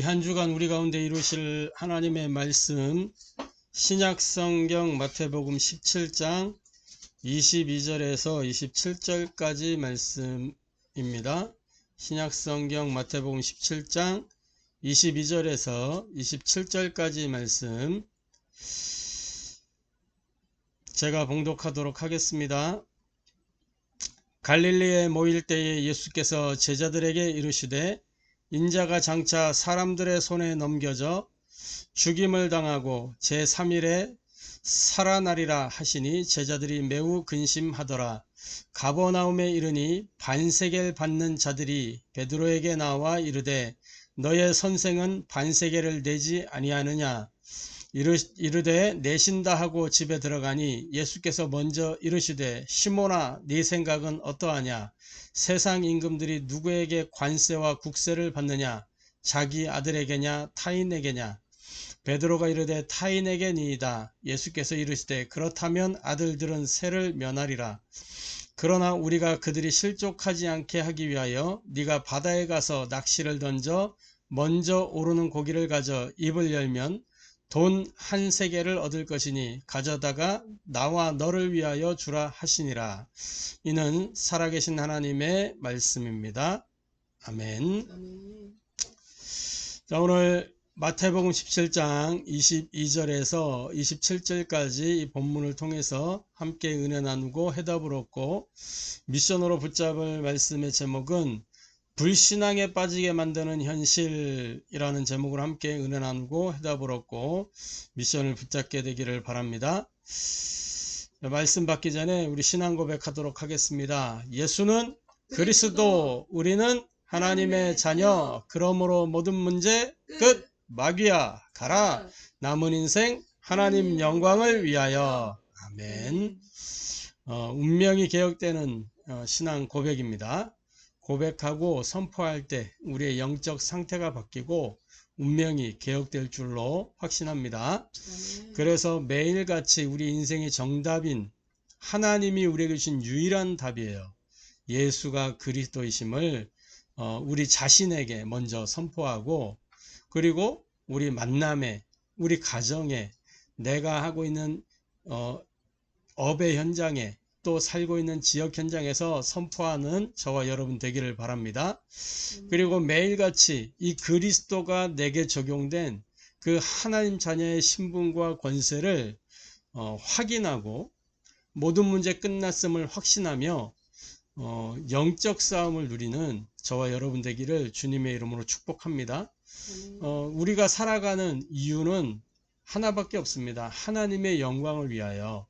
이 한 주간 우리 가운데 이루실 하나님의 말씀, 신약성경 마태복음 17장 22절에서 27절까지 말씀입니다. 신약성경 마태복음 17장 22절에서 27절까지 말씀 제가 봉독하도록 하겠습니다. 갈릴리에 모일 때에 예수께서 제자들에게 이르시되 인자가 장차 사람들의 손에 넘겨져 죽임을 당하고 제3일에 살아나리라 하시니 제자들이 매우 근심하더라. 가버나움에 이르니 반세겔 받는 자들이 베드로에게 나와 이르되 너의 선생은 반세겔을 내지 아니하느냐. 이르되 내신다 하고 집에 들어가니 예수께서 먼저 이르시되 시몬아 네 생각은 어떠하냐. 세상 임금들이 누구에게 관세와 국세를 받느냐. 자기 아들에게냐 타인에게냐. 베드로가 이르되 타인에게니이다. 예수께서 이르시되 그렇다면 아들들은 세를 면하리라. 그러나 우리가 그들이 실족하지 않게 하기 위하여 네가 바다에 가서 낚시를 던져 먼저 오르는 고기를 가져 입을 열면 돈 한 세겔을 얻을 것이니 가져다가 나와 너를 위하여 주라 하시니라. 이는 살아계신 하나님의 말씀입니다. 아멘. 자, 오늘 마태복음 17장 22절에서 27절까지 이 본문을 통해서 함께 은혜 나누고 해답을 얻고 미션으로 붙잡을 말씀의 제목은 불신앙에 빠지게 만드는 현실이라는 제목으로 함께 은혜 나누고 해답을 얻고 미션을 붙잡게 되기를 바랍니다. 말씀 받기 전에 우리 신앙 고백하도록 하겠습니다. 예수는 그리스도, 우리는 하나님의 자녀, 그러므로 모든 문제 끝! 마귀야 가라. 남은 인생 하나님 영광을 위하여. 아멘. 운명이 개혁되는 신앙 고백입니다. 고백하고 선포할 때 우리의 영적 상태가 바뀌고 운명이 개혁될 줄로 확신합니다. 그래서 매일같이 우리 인생의 정답인 하나님이 우리에게 주신 유일한 답이에요. 예수가 그리스도이심을 우리 자신에게 먼저 선포하고, 그리고 우리 만남에, 우리 가정에, 내가 하고 있는 업의 현장에, 또 살고 있는 지역 현장에서 선포하는 저와 여러분 되기를 바랍니다. 그리고 매일같이 이 그리스도가 내게 적용된 그 하나님 자녀의 신분과 권세를 확인하고 모든 문제 끝났음을 확신하며 영적 싸움을 누리는 저와 여러분 되기를 주님의 이름으로 축복합니다. 우리가 살아가는 이유는 하나밖에 없습니다. 하나님의 영광을 위하여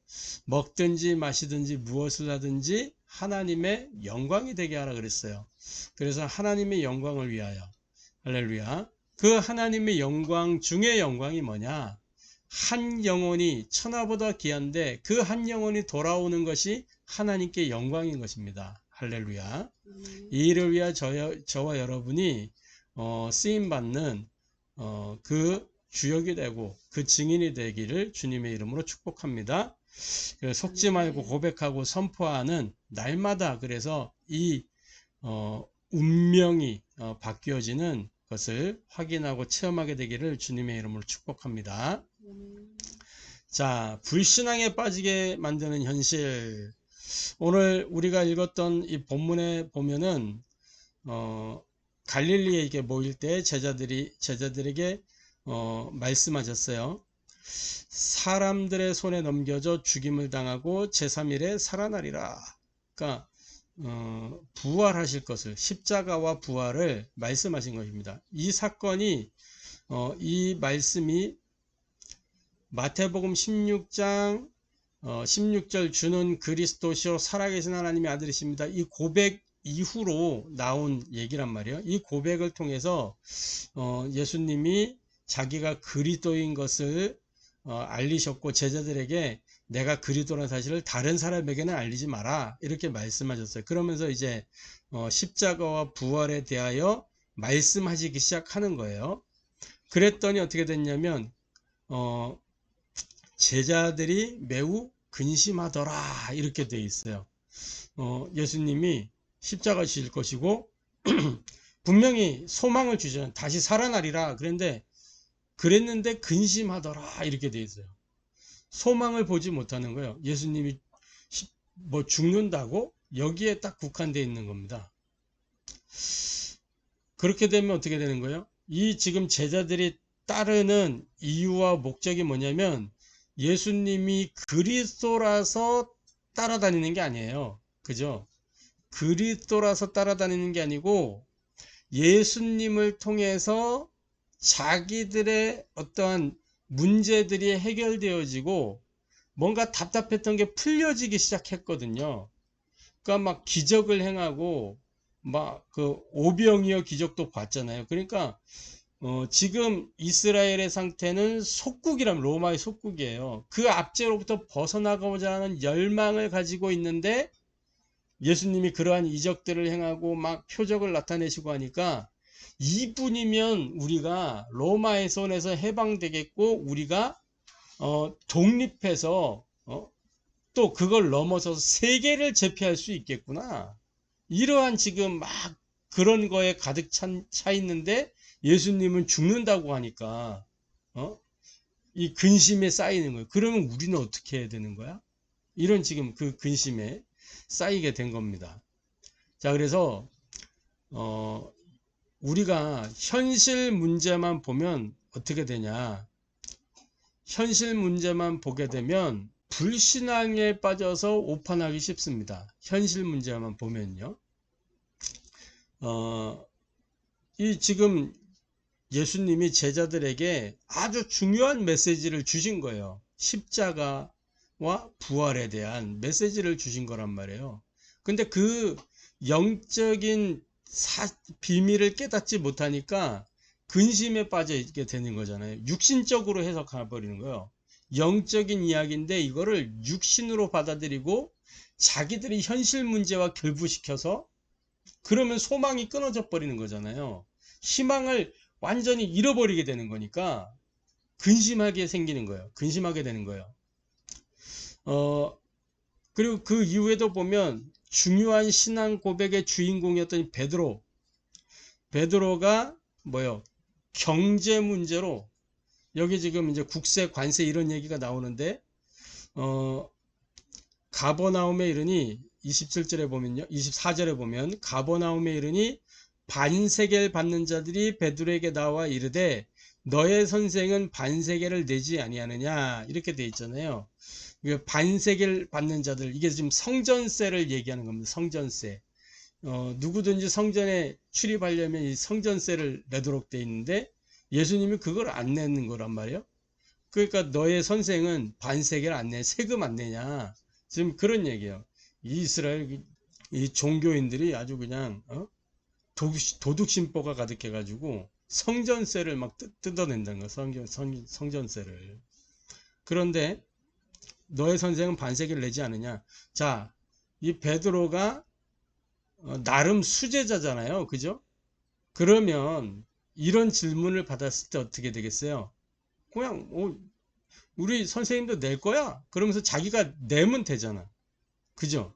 먹든지 마시든지 무엇을 하든지 하나님의 영광이 되게 하라 그랬어요. 그래서 하나님의 영광을 위하여. 할렐루야. 그 하나님의 영광 중에 영광이 뭐냐? 한 영혼이 천하보다 귀한데 그 한 영혼이 돌아오는 것이 하나님께 영광인 것입니다. 할렐루야. 이 일을 위하여 저와 여러분이 쓰임받는 그 주역이 되고 그 증인이 되기를 주님의 이름으로 축복합니다. 속지 말고 고백하고 선포하는 날마다, 그래서 이 운명이 바뀌어지는 것을 확인하고 체험하게 되기를 주님의 이름으로 축복합니다. 자, 불신앙에 빠지게 만드는 현실. 오늘 우리가 읽었던 이 본문에 보면은 갈릴리에 이게 모일 때 제자들에게 말씀하셨어요. 사람들의 손에 넘겨져 죽임을 당하고 제3일에 살아나리라. 그러니까 부활하실 것을, 십자가와 부활을 말씀하신 것입니다. 이 사건이 이 말씀이 마태복음 16장 16절 주는 그리스도시요 살아계신 하나님의 아들이십니다. 이 고백 이후로 나온 얘기란 말이에요. 이 고백을 통해서 예수님이 자기가 그리스도인 것을 알리셨고 제자들에게 내가 그리스도라는 사실을 다른 사람에게는 알리지 마라 이렇게 말씀하셨어요. 그러면서 이제 십자가와 부활에 대하여 말씀하시기 시작하는 거예요. 그랬더니 어떻게 됐냐면 제자들이 매우 근심하더라 이렇게 돼 있어요. 예수님이 십자가 지실 것이고 분명히 소망을 주잖아요. 다시 살아나리라. 그랬는데 근심하더라. 이렇게 돼 있어요. 소망을 보지 못하는 거예요. 예수님이 뭐 죽는다고? 여기에 딱 국한되어 있는 겁니다. 그렇게 되면 어떻게 되는 거예요? 이 지금 제자들이 따르는 이유와 목적이 뭐냐면 예수님이 그리스도라서 따라다니는 게 아니에요. 그죠? 그리스도라서 따라다니는 게 아니고 예수님을 통해서 자기들의 어떠한 문제들이 해결되어지고 뭔가 답답했던 게 풀려지기 시작했거든요. 그러니까 막 기적을 행하고 막 그 오병이어 기적도 봤잖아요. 그러니까 지금 이스라엘의 상태는 속국이라면 로마의 속국이에요. 그 압제로부터 벗어나고자 하는 열망을 가지고 있는데 예수님이 그러한 이적들을 행하고 막 표적을 나타내시고 하니까 이분이면 우리가 로마의 손에서 해방되겠고 우리가 독립해서 또 그걸 넘어서서 세계를 제패할 수 있겠구나. 이러한 지금 막 그런 거에 가득 차 있는데 예수님은 죽는다고 하니까 이 근심에 쌓이는 거예요. 그러면 우리는 어떻게 해야 되는 거야? 이런 지금 그 근심에 쌓이게 된 겁니다. 자, 그래서 우리가 현실 문제만 보면 어떻게 되냐? 현실 문제만 보게 되면 불신앙에 빠져서 오판하기 쉽습니다. 현실 문제만 보면요. 이 지금 예수님이 제자들에게 아주 중요한 메시지를 주신 거예요. 십자가와 부활에 대한 메시지를 주신 거란 말이에요. 근데 그 영적인 비밀을 깨닫지 못하니까 근심에 빠져 있게 되는 거잖아요. 육신적으로 해석해 버리는 거예요. 영적인 이야기인데 이거를 육신으로 받아들이고 자기들이 현실 문제와 결부시켜서 그러면 소망이 끊어져 버리는 거잖아요. 희망을 완전히 잃어버리게 되는 거니까 근심하게 생기는 거예요. 근심하게 되는 거예요. 그리고 그 이후에도 보면 중요한 신앙 고백의 주인공이었던 베드로가 뭐요? 경제 문제로 여기 지금 이제 국세 관세 이런 얘기가 나오는데 가버나움에 이르니 27절에 보면요. 24절에 보면 가버나움에 이르니 반세겔 받는 자들이 베드로에게 나와 이르되 너의 선생은 반세겔을 내지 아니하느냐 이렇게 돼 있잖아요. 반세겔 받는 자들 이게 지금 성전세를 얘기하는 겁니다. 성전세. 누구든지 성전에 출입하려면 이 성전세를 내도록 돼 있는데 예수님이 그걸 안 내는 거란 말이에요. 그러니까 너의 선생은 반세겔 안 내, 세금 안 내냐. 지금 그런 얘기예요. 이스라엘 이 종교인들이 아주 그냥 도둑심보가 가득해가지고 성전세를 막 뜯어낸다는 거야. 성전세를. 그런데 너의 선생은 반세계를 내지 않느냐. 자, 이 베드로가 나름 수제자잖아요. 그죠? 그러면 이런 질문을 받았을 때 어떻게 되겠어요? 그냥 우리 선생님도 낼 거야. 그러면서 자기가 내면 되잖아. 그죠?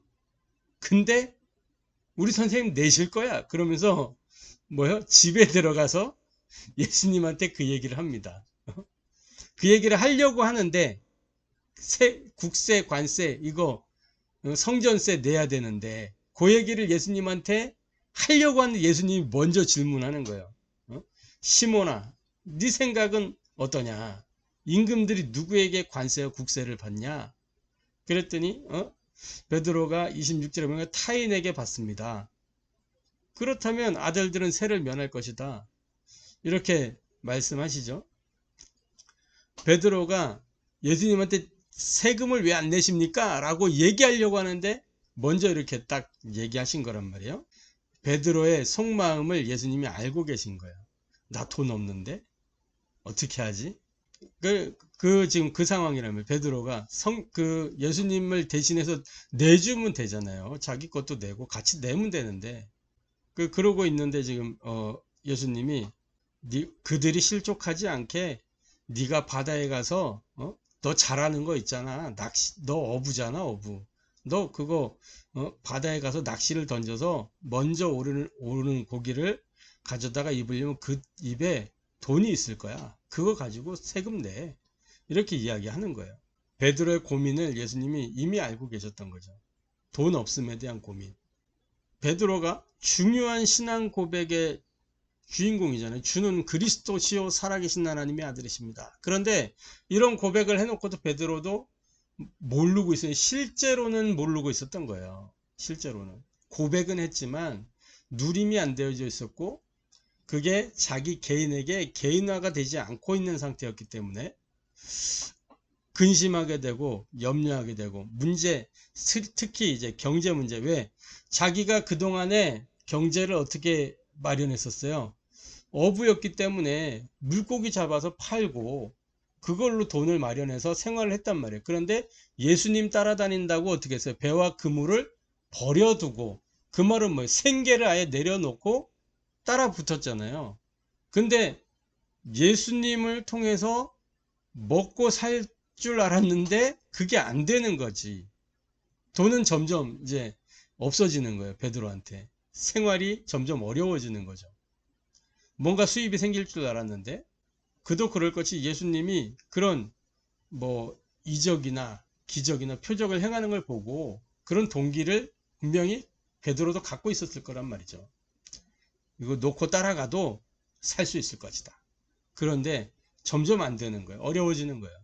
근데 우리 선생님 내실 거야. 그러면서 뭐요? 집에 들어가서 예수님한테 그 얘기를 합니다. 그 얘기를 하려고 하는데 국세, 관세 이거 성전세 내야 되는데 그 얘기를 예수님한테 하려고 하는데 예수님이 먼저 질문하는 거예요. 시몬아, 네 생각은 어떠냐? 임금들이 누구에게 관세와 국세를 받냐? 그랬더니 베드로가 26절에 보면 타인에게 받습니다. 그렇다면 아들들은 세를 면할 것이다. 이렇게 말씀하시죠. 베드로가 예수님한테 세금을 왜 안 내십니까? 라고 얘기하려고 하는데 먼저 이렇게 딱 얘기하신 거란 말이에요. 베드로의 속마음을 예수님이 알고 계신 거예요. 나 돈 없는데 어떻게 하지? 지금 그 상황이라면 베드로가 예수님을 대신해서 내주면 되잖아요. 자기 것도 내고 같이 내면 되는데 그러고 있는데 지금 예수님이 그들이 실족하지 않게 네가 바다에 가서 너 잘하는 거 있잖아. 낚시 너 어부잖아. 어부. 너 그거 바다에 가서 낚시를 던져서 먼저 오르는 고기를 가져다가 입으려면 그 입에 돈이 있을 거야. 그거 가지고 세금 내. 이렇게 이야기하는 거예요. 베드로의 고민을 예수님이 이미 알고 계셨던 거죠. 돈 없음에 대한 고민. 베드로가 중요한 신앙 고백의 주인공이잖아요. 주는 그리스도시요 살아계신 하나님의 아들이십니다. 그런데 이런 고백을 해놓고도 베드로도 모르고 있어요. 실제로는 모르고 있었던 거예요. 실제로는. 고백은 했지만 누림이 안 되어져 있었고 그게 자기 개인에게 개인화가 되지 않고 있는 상태였기 때문에 근심하게 되고 염려하게 되고 문제, 특히 이제 경제 문제. 왜? 자기가 그동안에 경제를 어떻게 마련했었어요? 어부였기 때문에 물고기 잡아서 팔고 그걸로 돈을 마련해서 생활을 했단 말이에요. 그런데 예수님 따라다닌다고 어떻게 했어요? 배와 그물을 버려두고, 그 말은 뭐예요? 생계를 아예 내려놓고 따라 붙었잖아요. 근데 예수님을 통해서 먹고 살 줄 알았는데 그게 안 되는 거지. 돈은 점점 이제 없어지는 거예요. 베드로한테. 생활이 점점 어려워지는 거죠. 뭔가 수입이 생길 줄 알았는데 그도 그럴 것이 예수님이 그런 뭐 이적이나 기적이나 표적을 행하는 걸 보고 그런 동기를 분명히 베드로도 갖고 있었을 거란 말이죠. 이거 놓고 따라가도 살 수 있을 것이다. 그런데 점점 안 되는 거예요. 어려워지는 거예요.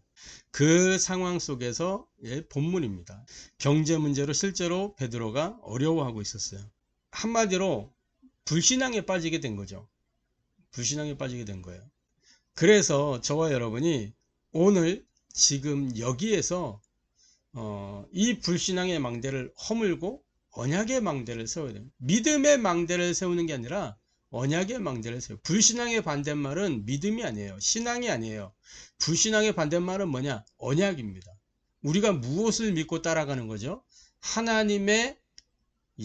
그 상황 속에서 본문입니다. 경제 문제로 실제로 베드로가 어려워하고 있었어요. 한마디로 불신앙에 빠지게 된 거죠. 불신앙에 빠지게 된 거예요. 그래서 저와 여러분이 오늘 지금 여기에서 이 불신앙의 망대를 허물고 언약의 망대를 세워야 돼요. 믿음의 망대를 세우는 게 아니라 언약의 망대를 세워요. 불신앙의 반대말은 믿음이 아니에요. 신앙이 아니에요. 불신앙의 반대말은 뭐냐? 언약입니다. 우리가 무엇을 믿고 따라가는 거죠? 하나님의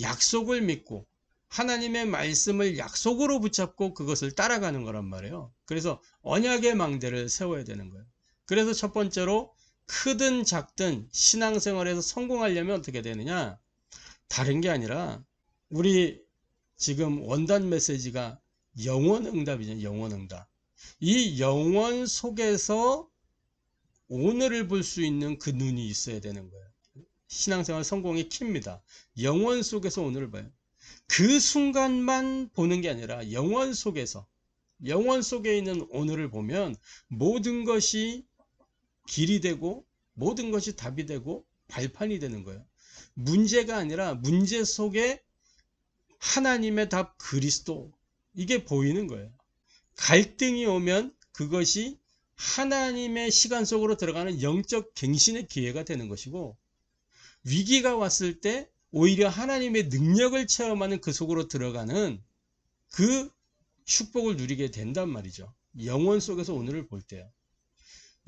약속을 믿고 하나님의 말씀을 약속으로 붙잡고 그것을 따라가는 거란 말이에요. 그래서 언약의 망대를 세워야 되는 거예요. 그래서 첫 번째로 크든 작든 신앙생활에서 성공하려면 어떻게 되느냐? 다른 게 아니라 우리 지금 원단 메시지가 영원응답이죠. 영원응답. 이 영원 속에서 오늘을 볼 수 있는 그 눈이 있어야 되는 거예요. 신앙생활 성공의 키입니다. 영원 속에서 오늘을 봐요. 그 순간만 보는 게 아니라 영원 속에서, 영원 속에 있는 오늘을 보면 모든 것이 길이 되고 모든 것이 답이 되고 발판이 되는 거예요. 문제가 아니라 문제 속에 하나님의 답 그리스도, 이게 보이는 거예요. 갈등이 오면 그것이 하나님의 시간 속으로 들어가는 영적 갱신의 기회가 되는 것이고, 위기가 왔을 때 오히려 하나님의 능력을 체험하는 그 속으로 들어가는 그 축복을 누리게 된단 말이죠. 영원 속에서 오늘을 볼 때요.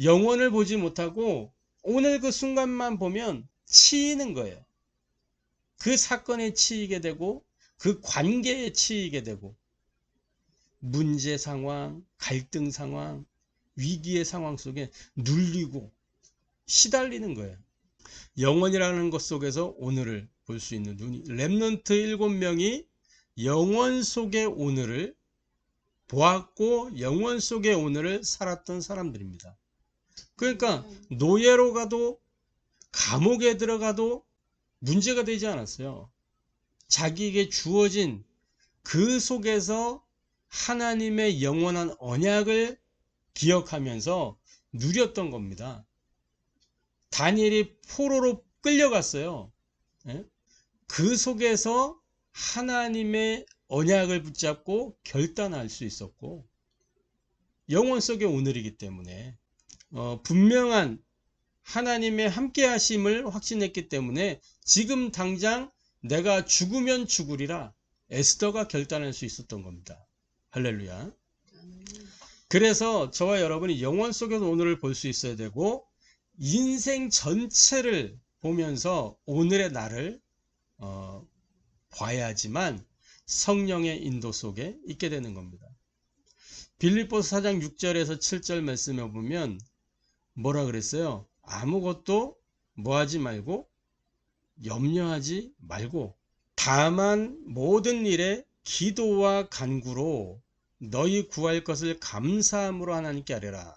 영원을 보지 못하고 오늘 그 순간만 보면 치이는 거예요. 그 사건에 치이게 되고 그 관계에 치이게 되고 문제 상황, 갈등 상황, 위기의 상황 속에 눌리고 시달리는 거예요. 영원이라는 것 속에서 오늘을 볼 수 있는 눈이, 렘넌트 7명이 영원 속의 오늘을 보았고 영원 속의 오늘을 살았던 사람들입니다. 그러니까 노예로 가도 감옥에 들어가도 문제가 되지 않았어요. 자기에게 주어진 그 속에서 하나님의 영원한 언약을 기억하면서 누렸던 겁니다. 다니엘이 포로로 끌려갔어요. 그 속에서 하나님의 언약을 붙잡고 결단할 수 있었고, 영원 속의 오늘이기 때문에 분명한 하나님의 함께 하심을 확신했기 때문에 지금 당장 내가 죽으면 죽으리라 에스더가 결단할 수 있었던 겁니다. 할렐루야. 그래서 저와 여러분이 영원 속에서 오늘을 볼 수 있어야 되고, 인생 전체를 보면서 오늘의 나를 봐야지만 성령의 인도 속에 있게 되는 겁니다. 빌립보서 4장 6절에서 7절 말씀에 보면 뭐라 그랬어요? 아무것도 뭐하지 말고 염려하지 말고 다만 모든 일에 기도와 간구로 너희 구할 것을 감사함으로 하나님께 아뢰라.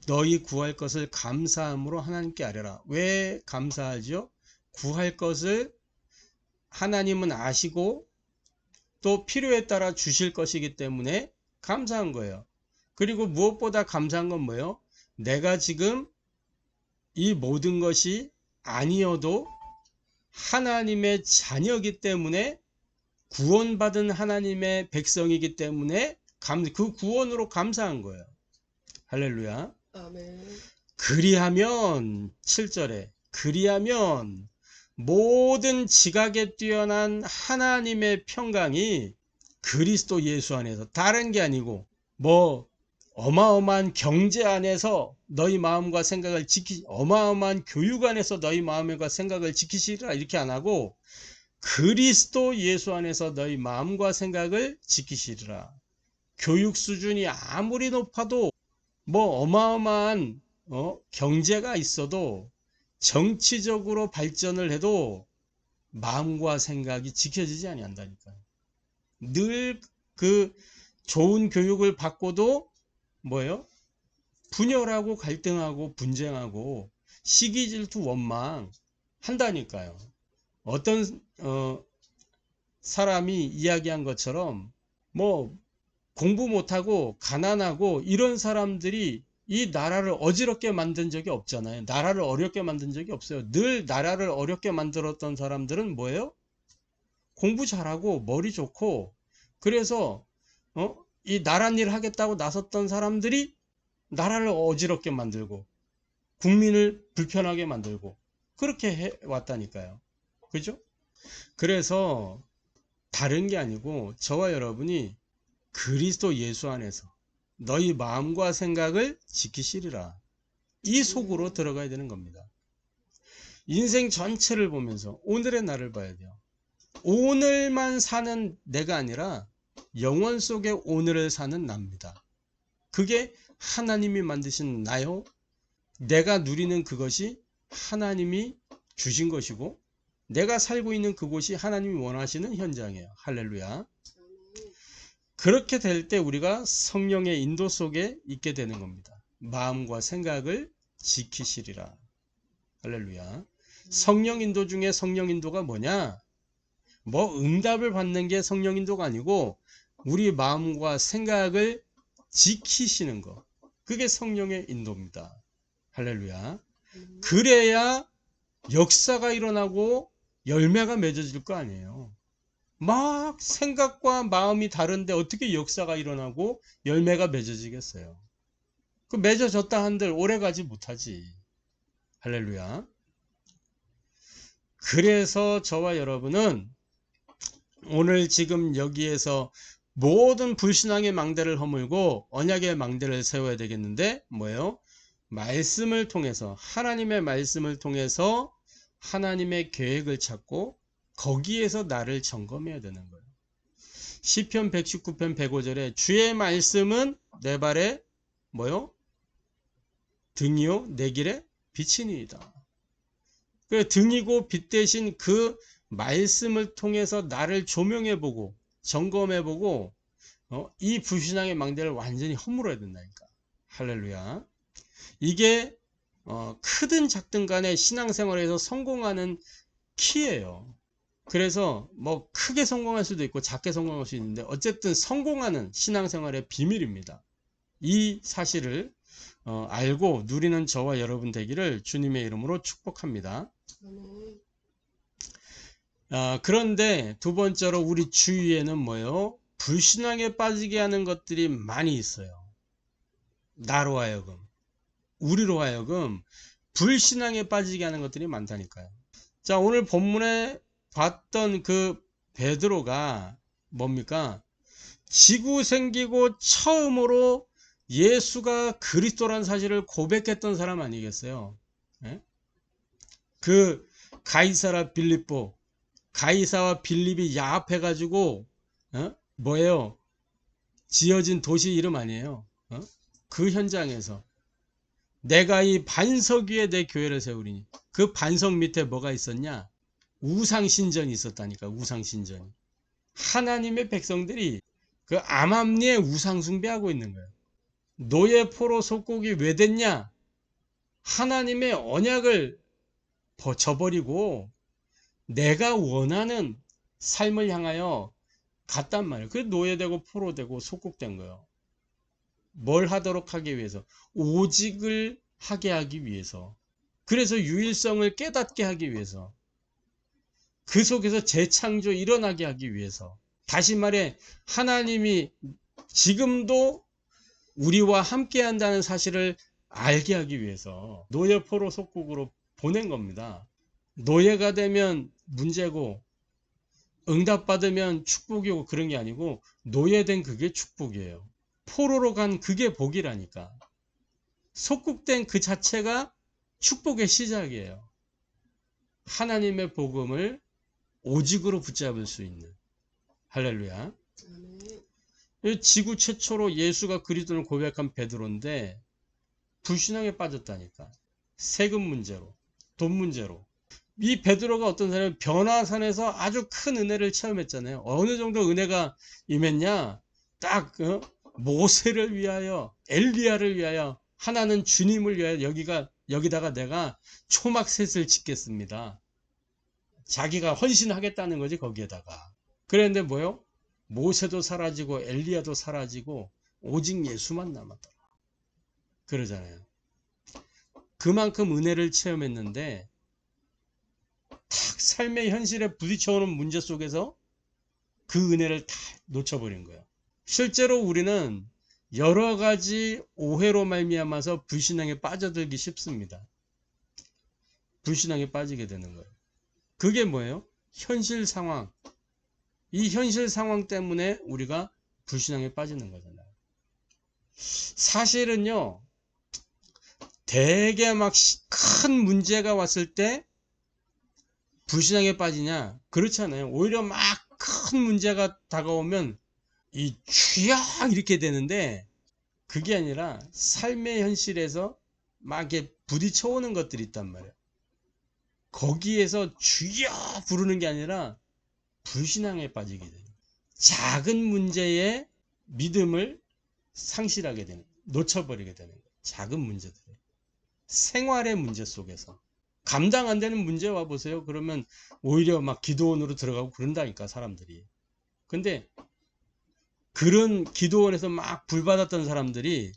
너희 구할 것을 감사함으로 하나님께 아뢰라. 왜 감사하죠? 구할 것을 하나님은 아시고 또 필요에 따라 주실 것이기 때문에 감사한 거예요. 그리고 무엇보다 감사한 건 뭐예요? 내가 지금 이 모든 것이 아니어도 하나님의 자녀이기 때문에 구원받은 하나님의 백성이기 때문에 그 구원으로 감사한 거예요. 할렐루야. 아멘. 그리하면 7절에 그리하면 모든 지각에 뛰어난 하나님의 평강이 그리스도 예수 안에서, 다른 게 아니고 뭐 어마어마한 경제 안에서 너희 마음과 생각을 어마어마한 교육 안에서 너희 마음과 생각을 지키시리라 이렇게 안 하고 그리스도 예수 안에서 너희 마음과 생각을 지키시리라. 교육 수준이 아무리 높아도 뭐 어마어마한 경제가 있어도 정치적으로 발전을 해도 마음과 생각이 지켜지지 아니한다니까요. 늘 그 좋은 교육을 받고도 뭐예요? 분열하고 갈등하고 분쟁하고 시기 질투 원망 한다니까요. 어떤 사람이 이야기한 것처럼 뭐 공부 못하고 가난하고 이런 사람들이 이 나라를 어지럽게 만든 적이 없잖아요. 나라를 어렵게 만든 적이 없어요. 늘 나라를 어렵게 만들었던 사람들은 뭐예요? 공부 잘하고 머리 좋고 그래서 이 나랏일 하겠다고 나섰던 사람들이 나라를 어지럽게 만들고 국민을 불편하게 만들고 그렇게 해왔다니까요. 그죠? 그래서 다른 게 아니고 저와 여러분이 그리스도 예수 안에서 너희 마음과 생각을 지키시리라. 이 속으로 들어가야 되는 겁니다. 인생 전체를 보면서 오늘의 나를 봐야 돼요. 오늘만 사는 내가 아니라 영원 속에 오늘을 사는 나입니다. 그게 하나님이 만드신 나요. 내가 누리는 그것이 하나님이 주신 것이고 내가 살고 있는 그곳이 하나님이 원하시는 현장이에요. 할렐루야. 그렇게 될 때 우리가 성령의 인도 속에 있게 되는 겁니다. 마음과 생각을 지키시리라. 할렐루야. 성령 인도 중에 성령 인도가 뭐냐? 뭐 응답을 받는 게 성령 인도가 아니고 우리 마음과 생각을 지키시는 것. 그게 성령의 인도입니다. 할렐루야. 그래야 역사가 일어나고 열매가 맺어질 거 아니에요. 막 생각과 마음이 다른데 어떻게 역사가 일어나고 열매가 맺어지겠어요? 그 맺어졌다 한들 오래가지 못하지. 할렐루야. 그래서 저와 여러분은 오늘 지금 여기에서 모든 불신앙의 망대를 허물고 언약의 망대를 세워야 되겠는데 뭐예요? 말씀을 통해서 하나님의 말씀을 통해서 하나님의 계획을 찾고 거기에서 나를 점검해야 되는 거예요. 시편 119편 105절에 주의 말씀은 내 발에 뭐요? 등이요 내 길에 빛이니이다. 그 등이고 빛 대신 그 말씀을 통해서 나를 조명해보고 점검해보고 이 불신앙의 망대를 완전히 허물어야 된다니까. 할렐루야. 이게 크든 작든 간에 신앙생활에서 성공하는 키예요. 그래서 뭐 크게 성공할 수도 있고 작게 성공할 수 있는데 어쨌든 성공하는 신앙생활의 비밀입니다. 이 사실을 알고 누리는 저와 여러분 되기를 주님의 이름으로 축복합니다. 그런데 두 번째로 우리 주위에는 뭐예요? 불신앙에 빠지게 하는 것들이 많이 있어요. 나로 하여금, 우리로 하여금 불신앙에 빠지게 하는 것들이 많다니까요. 자, 오늘 본문에 봤던 그 베드로가 뭡니까? 지구 생기고 처음으로 예수가 그리스도라는 사실을 고백했던 사람 아니겠어요? 예? 그 가이사라 빌립보, 가이사와 빌립이 야합해가지고 뭐예요? 지어진 도시 이름 아니에요? 그 현장에서 내가 이 반석 위에 내 교회를 세우리니 그 반석 밑에 뭐가 있었냐? 우상신전이 있었다니까. 우상신전이. 하나님의 백성들이 그 암암리에 우상 숭배하고 있는 거예요. 노예 포로 속국이 왜 됐냐? 하나님의 언약을 저버리고 내가 원하는 삶을 향하여 갔단 말이에요. 그래서 노예되고 포로되고 속국된 거예요. 뭘 하도록 하기 위해서? 오직을 하게 하기 위해서. 그래서 유일성을 깨닫게 하기 위해서. 그 속에서 재창조 일어나게 하기 위해서. 다시 말해 하나님이 지금도 우리와 함께 한다는 사실을 알게 하기 위해서 노예 포로 속국으로 보낸 겁니다. 노예가 되면 문제고 응답받으면 축복이고 그런 게 아니고 노예된 그게 축복이에요. 포로로 간 그게 복이라니까. 속국된 그 자체가 축복의 시작이에요. 하나님의 복음을 오직으로 붙잡을 수 있는. 할렐루야. 지구 최초로 예수가 그리스도를 고백한 베드로인데 불신앙에 빠졌다니까. 세금 문제로, 돈 문제로. 이 베드로가 어떤 사람은 변화산에서 아주 큰 은혜를 체험했잖아요. 어느 정도 은혜가 임했냐? 딱 모세를 위하여, 엘리야를 위하여, 하나는 주님을 위하여 여기다가 내가 초막셋을 짓겠습니다. 자기가 헌신하겠다는 거지 거기에다가. 그랬는데 뭐요? 모세도 사라지고 엘리야도 사라지고 오직 예수만 남았더라. 그러잖아요. 그만큼 은혜를 체험했는데 탁 삶의 현실에 부딪혀오는 문제 속에서 그 은혜를 다 놓쳐버린 거예요. 실제로 우리는 여러 가지 오해로 말미암아서 불신앙에 빠져들기 쉽습니다. 불신앙에 빠지게 되는 거예요. 그게 뭐예요? 현실 상황. 이 현실 상황 때문에 우리가 불신앙에 빠지는 거잖아요. 사실은요, 되게 막 큰 문제가 왔을 때 불신앙에 빠지냐? 그렇지 않아요. 오히려 막 큰 문제가 다가오면 이 주야 이렇게 되는데 그게 아니라 삶의 현실에서 막 이렇게 부딪혀 오는 것들이 있단 말이에요. 거기에서 주여 부르는 게 아니라 불신앙에 빠지게 돼요. 작은 문제에 믿음을 상실하게 되는, 놓쳐버리게 되는 거예요. 작은 문제들. 생활의 문제 속에서. 감당 안 되는 문제 와보세요. 그러면 오히려 막 기도원으로 들어가고 그런다니까, 사람들이. 근데 그런 기도원에서 막 불받았던 사람들이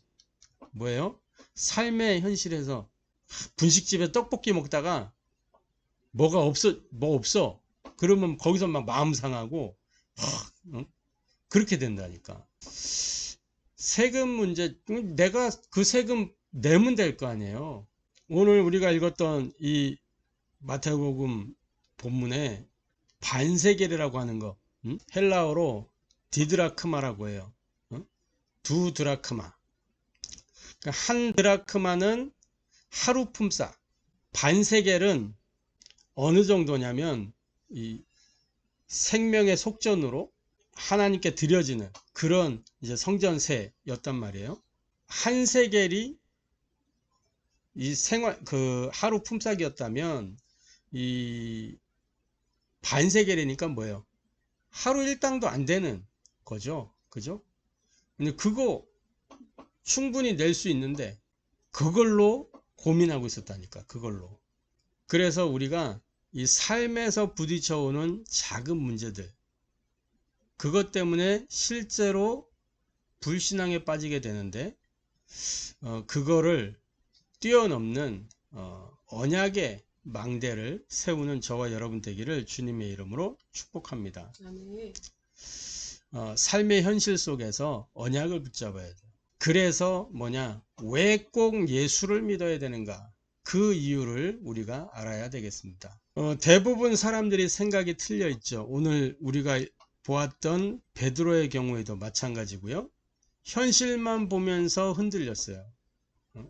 뭐예요? 삶의 현실에서 분식집에 떡볶이 먹다가 뭐 없어. 그러면 거기서 막 마음 상하고, 그렇게 된다니까. 세금 문제, 내가 그 세금 내면 될 거 아니에요. 오늘 우리가 읽었던 이 마태복음 본문에 반세겔이라고 하는 거, 헬라어로 디드라크마라고 해요. 두 드라크마. 그러니까 한 드라크마는 하루 품삯. 반세겔은 어느 정도냐면 이 생명의 속전으로 하나님께 드려지는 그런 이제 성전세였단 말이에요. 한 세겔이 이 그 하루 품삯이었다면 이 반세겔이니까 뭐예요? 하루 일당도 안 되는 거죠. 그죠? 근데 그거 충분히 낼 수 있는데 그걸로 고민하고 있었다니까. 그걸로. 그래서 우리가 이 삶에서 부딪혀오는 작은 문제들, 그것 때문에 실제로 불신앙에 빠지게 되는데 그거를 뛰어넘는 언약의 망대를 세우는 저와 여러분 되기를 주님의 이름으로 축복합니다. 삶의 현실 속에서 언약을 붙잡아야 돼요. 그래서 뭐냐? 왜 꼭 예수를 믿어야 되는가? 그 이유를 우리가 알아야 되겠습니다. 대부분 사람들이 생각이 틀려 있죠. 오늘 우리가 보았던 베드로의 경우에도 마찬가지고요. 현실만 보면서 흔들렸어요.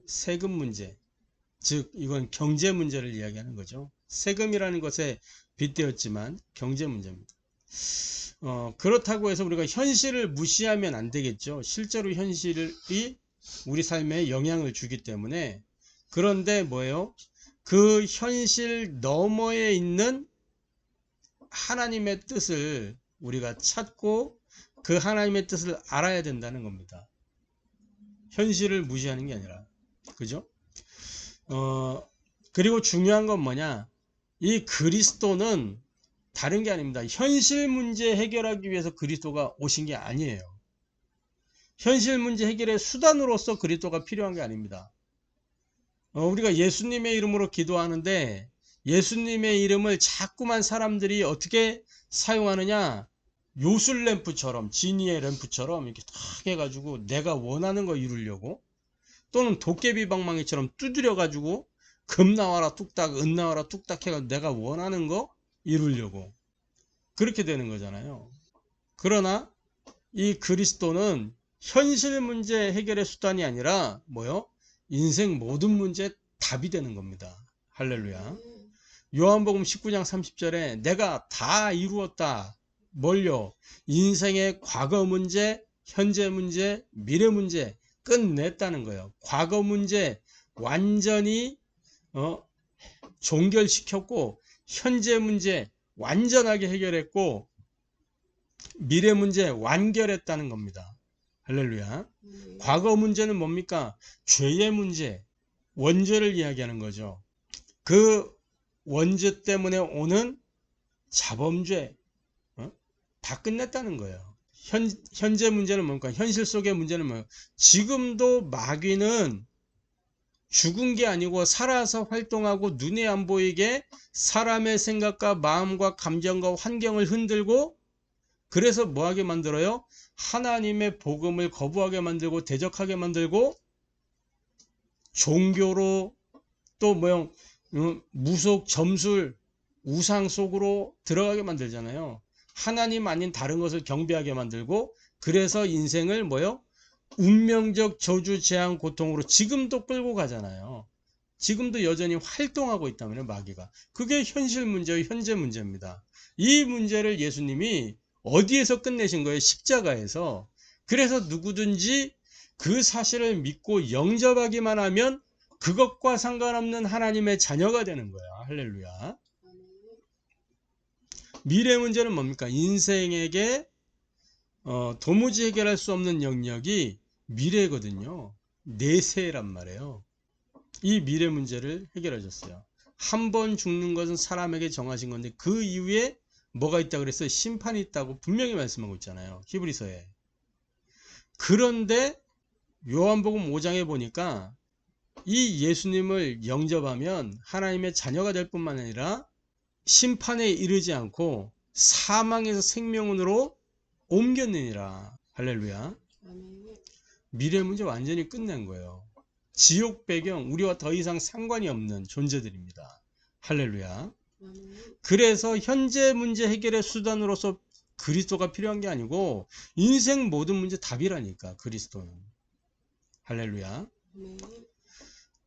세금 문제, 즉 이건 경제 문제를 이야기하는 거죠. 세금이라는 것에 빗대었지만 경제 문제입니다. 그렇다고 해서 우리가 현실을 무시하면 안 되겠죠. 실제로 현실이 우리 삶에 영향을 주기 때문에. 그런데 뭐예요? 그 현실 너머에 있는 하나님의 뜻을 우리가 찾고 그 하나님의 뜻을 알아야 된다는 겁니다. 현실을 무시하는 게 아니라. 그죠? 그리고 중요한 건 뭐냐? 이 그리스도는 다른 게 아닙니다. 현실 문제 해결하기 위해서 그리스도가 오신 게 아니에요. 현실 문제 해결의 수단으로서 그리스도가 필요한 게 아닙니다. 우리가 예수님의 이름으로 기도하는데 예수님의 이름을 자꾸만 사람들이 어떻게 사용하느냐? 요술 램프처럼, 지니의 램프처럼 이렇게 탁 해가지고 내가 원하는 거 이루려고, 또는 도깨비 방망이처럼 두드려 가지고 금 나와라 뚝딱, 은 나와라 뚝딱 해가지고 내가 원하는 거 이루려고 그렇게 되는 거잖아요. 그러나 이 그리스도는 현실 문제 해결의 수단이 아니라 뭐요? 인생 모든 문제 답이 되는 겁니다. 할렐루야. 요한복음 19장 30절에 내가 다 이루었다. 뭘요? 인생의 과거 문제, 현재 문제, 미래 문제 끝냈다는 거예요. 과거 문제 완전히 종결시켰고, 현재 문제 완전하게 해결했고, 미래 문제 완결했다는 겁니다. 할렐루야. 과거 문제는 뭡니까? 죄의 문제, 원죄를 이야기하는 거죠. 그 원죄 때문에 오는 자범죄 다 끝냈다는 거예요. 현재 문제는 뭡니까? 현실 속의 문제는 뭐예요? 지금도 마귀는 죽은 게 아니고 살아서 활동하고 눈에 안 보이게 사람의 생각과 마음과 감정과 환경을 흔들고, 그래서 뭐하게 만들어요? 하나님의 복음을 거부하게 만들고 대적하게 만들고, 종교로 또 무속, 점술, 우상 속으로 들어가게 만들잖아요. 하나님 아닌 다른 것을 경배하게 만들고, 그래서 인생을 운명적 저주, 재앙, 고통으로 지금도 끌고 가잖아요. 지금도 여전히 활동하고 있다면 마귀가. 그게 현실 문제의 현재 문제입니다. 이 문제를 예수님이 어디에서 끝내신 거예요? 십자가에서. 그래서 누구든지 그 사실을 믿고 영접하기만 하면 그것과 상관없는 하나님의 자녀가 되는 거야. 할렐루야. 미래 문제는 뭡니까? 인생에게 도무지 해결할 수 없는 영역이 미래거든요. 내세란 말이에요. 이 미래 문제를 해결해 줬어요. 한 번 죽는 것은 사람에게 정하신 건데 그 이후에 뭐가 있다고 그랬어요? 심판이 있다고 분명히 말씀하고 있잖아요. 히브리서에. 그런데 요한복음 5장에 보니까 이 예수님을 영접하면 하나님의 자녀가 될 뿐만 아니라 심판에 이르지 않고 사망에서 생명으로 옮겼느니라. 할렐루야. 미래 문제 완전히 끝낸 거예요. 지옥 배경, 우리와 더 이상 상관이 없는 존재들입니다. 할렐루야. 그래서 현재 문제 해결의 수단으로서 그리스도가 필요한 게 아니고 인생 모든 문제 답이라니까, 그리스도는. 할렐루야.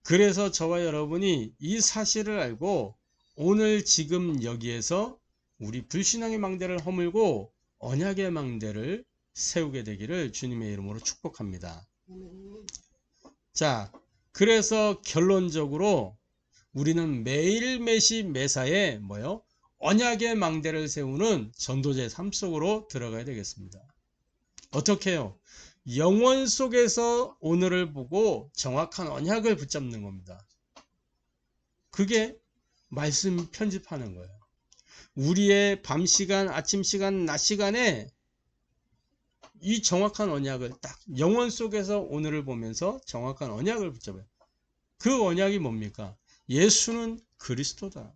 그래서 저와 여러분이 이 사실을 알고 오늘 지금 여기에서 우리 불신앙의 망대를 허물고 언약의 망대를 세우게 되기를 주님의 이름으로 축복합니다. 자, 그래서 결론적으로 우리는 매일 매시 매사에 언약의 망대를 세우는 전도제 삶 속으로 들어가야 되겠습니다. 어떻게 해요? 영원 속에서 오늘을 보고 정확한 언약을 붙잡는 겁니다. 그게 말씀 편집하는 거예요. 우리의 밤 시간, 아침 시간, 낮 시간에 이 정확한 언약을 딱 영원 속에서 오늘을 보면서 정확한 언약을 붙잡아요. 그 언약이 뭡니까? 예수는 그리스도다.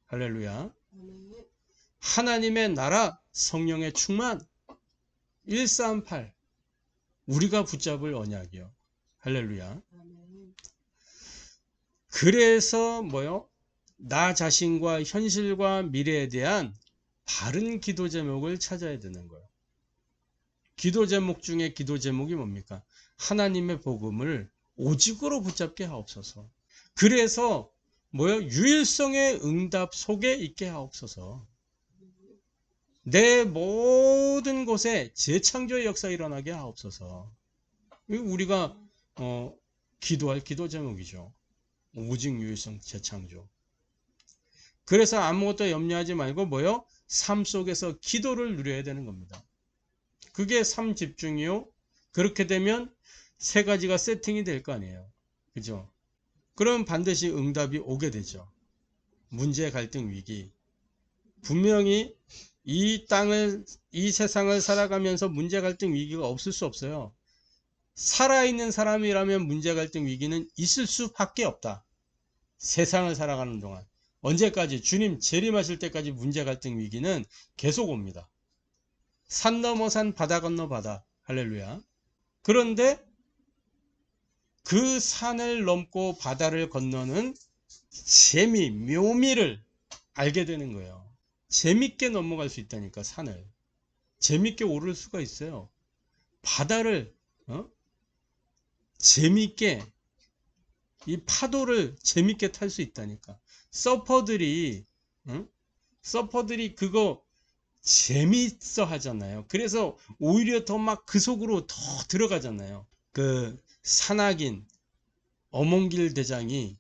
할렐루야. 하나님의 나라, 성령의 충만, 138 우리가 붙잡을 언약이요. 할렐루야. 그래서 나 자신과 현실과 미래에 대한 바른 기도 제목을 찾아야 되는 거예요. 기도 제목 중에 기도 제목이 뭡니까? 하나님의 복음을 오직으로 붙잡게 하옵소서. 그래서 유일성의 응답 속에 있게 하옵소서. 내 모든 곳에 재창조의 역사 일어나게 하옵소서. 우리가 기도할 기도 제목이죠. 오직 유일성 재창조. 그래서 아무것도 염려하지 말고 삶 속에서 기도를 누려야 되는 겁니다. 그게 삶 집중이요. 그렇게 되면 세 가지가 세팅이 될 거 아니에요. 그죠? 그럼 반드시 응답이 오게 되죠. 문제, 갈등, 위기. 분명히 이 세상을 살아가면서 문제, 갈등, 위기가 없을 수 없어요. 살아있는 사람이라면 문제, 갈등, 위기는 있을 수밖에 없다. 세상을 살아가는 동안. 언제까지? 주님 재림하실 때까지 문제, 갈등, 위기는 계속 옵니다. 산 넘어 산, 바다 건너 바다. 할렐루야. 그런데 그 산을 넘고 바다를 건너는 재미, 묘미를 알게 되는 거예요. 재밌게 넘어갈 수 있다니까, 산을. 재밌게 오를 수가 있어요. 바다를 재밌게, 이 파도를 재밌게 탈 수 있다니까. 서퍼들이 그거 재밌어 하잖아요. 그래서 오히려 더 막 그 속으로 더 들어가잖아요. 그 산악인 어몽길 대장이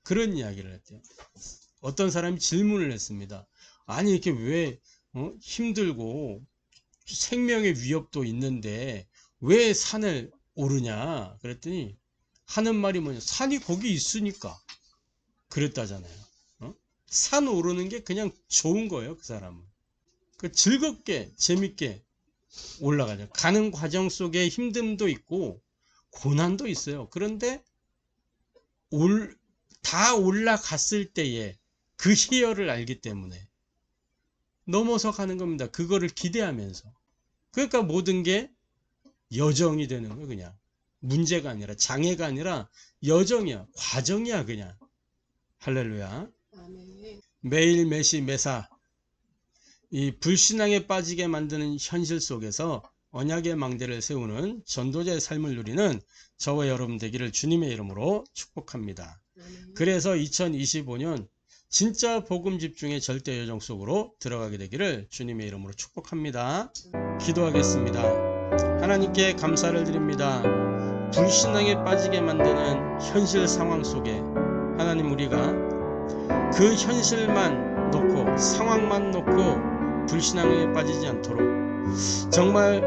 그런 이야기를 했대요. 어떤 사람이 질문을 했습니다. 아니 이렇게 왜 힘들고 생명의 위협도 있는데 왜 산을 오르냐 그랬더니 하는 말이 뭐냐, 산이 거기 있으니까 그랬다잖아요. 산 오르는 게 그냥 좋은 거예요. 그 사람은 그 즐겁게 재밌게 올라가죠. 가는 과정 속에 힘듦도 있고 고난도 있어요. 그런데 다 올라갔을 때에 그 희열을 알기 때문에 넘어서 가는 겁니다. 그거를 기대하면서. 그러니까 모든 게 여정이 되는 거예요. 그냥 문제가 아니라, 장애가 아니라 여정이야, 과정이야. 그냥 할렐루야. 아멘. 매일 매시 매사 이 불신앙에 빠지게 만드는 현실 속에서 언약의 망대를 세우는 전도자의 삶을 누리는 저와 여러분 되기를 주님의 이름으로 축복합니다. 그래서 2025년 진짜 복음 집중의 절대 여정 속으로 들어가게 되기를 주님의 이름으로 축복합니다. 기도하겠습니다. 하나님께 감사를 드립니다. 불신앙에 빠지게 만드는 현실 상황 속에 하나님, 우리가 그 현실만 놓고, 상황만 놓고 불신앙에 빠지지 않도록 정말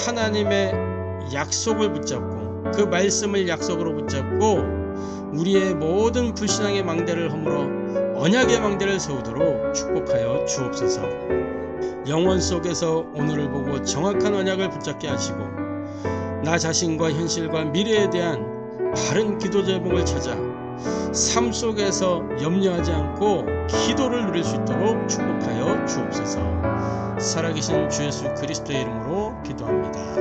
하나님의 약속을 붙잡고, 그 말씀을 약속으로 붙잡고 우리의 모든 불신앙의 망대를 허물어 언약의 망대를 세우도록 축복하여 주옵소서. 영혼 속에서 오늘을 보고 정확한 언약을 붙잡게 하시고, 나 자신과 현실과 미래에 대한 바른 기도 제목을 찾아 삶 속에서 염려하지 않고 기도를 누릴 수 있도록 축복하여 주옵소서. 살아계신 주 예수 그리스도의 이름으로 기도합니다.